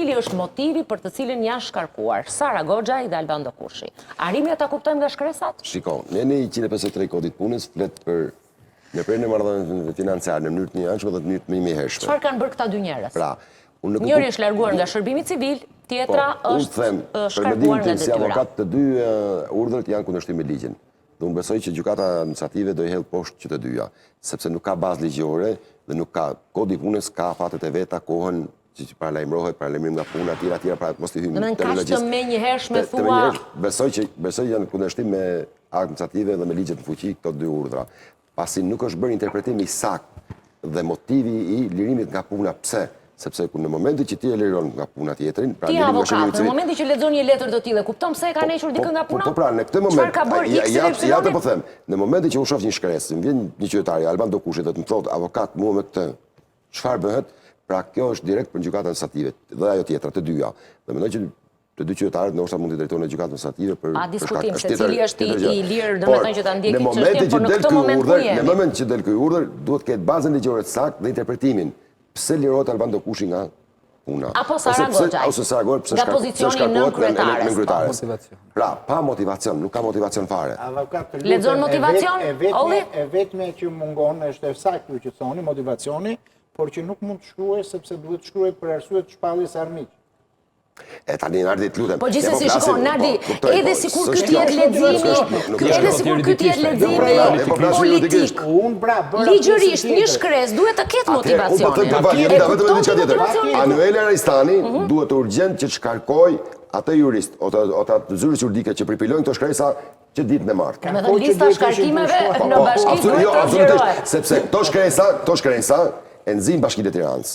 cili është motivi për të cilin janë shkarkuar Sara Goxhaj dhe Albando Kurshi? Arimi ta kuptojmë nga shkresat? Shiko, ne 153 kodit punës flet për në prerën e marrëdhënieve financiare në mënyrë të njëanshme dhe në mënyrë të mëhershme. Çfarë kanë bërë këta dy njerëz? Pra, njëri është larguar nga shërbimi civil, tjetra është shkarkuar nga detyra. Avokat të dy urdhrat janë kundërshtim me ligjin. Dhe unë besoj që gjykata administrative do i hedh poshtë që të dyja, sepse nuk ka bazë ligjore dhe nuk ka kodi punës, ka fatet e veta, kohën që paralajmërohet, paralajmërim nga puna, tjera, pra mos i hyjmë terminologjisë. Kaq të menjëhershme thua. Besoj janë kundërshtim me administrative dhe me ligjet në fuqi këto dy urdhra. Pasi nuk është bërë interpretimi i saktë dhe motivi i lirimit nga puna, pse? Sepse në momentin që ti e liron nga puna tjetrin, ti avokat, në momentin që lexon një letër të tillë, kupton pse e ka nequr dikë nga puna? Po pra, në këtë moment, ja të po them, në momentin që unë shoh një shkresë, më vjen një qytetari, Albando Kurshi, dhe të më thotë, avokat, mua me këtë, çfarë bëhet? Pra kjo është direkt për gjykatën administrative, dhe ajo tjetra, të dyja. Dhe mendoj që të dy qytetarët ndoshta mund të drejtohen në gjykatën administrative për pa diskutim se cili është i lirë, domethënë që ta ndjekin çështjen, por në këtë moment ku jemi. Në moment që del ky urdhër, duhet të ketë bazën ligjore të saktë dhe interpretimin. Pse lirohet Albando Kurshi nga puna? Apo Sara Goxhaj? Ose Sara Goxhaj pse nga pozicioni nënkryetares. Pra, pa motivacion, nuk ka motivacion fare. Lexon motivacion? E vetme që mungon është saktë që thoni motivacioni, por që nuk mund të shkruaj sepse duhet të shkruaj për arsye të shpalljes armiq. E tani Nardi të lutem. Po gjithsesi shikon Nardi, edhe sikur ky të jetë leximi, politik. Ligjërisht një shkres duhet të ketë motivacion. Anuela Rajstani duhet urgjent që të shkarkoj atë jurist, ota të zyrës juridike që pripilojnë këto shkresa që ditën e martë. Me dhe lista shkarkimeve në bashki duhet të zgjerohet. Sepse këto shkresa e nxin Bashkinë e Tiranës.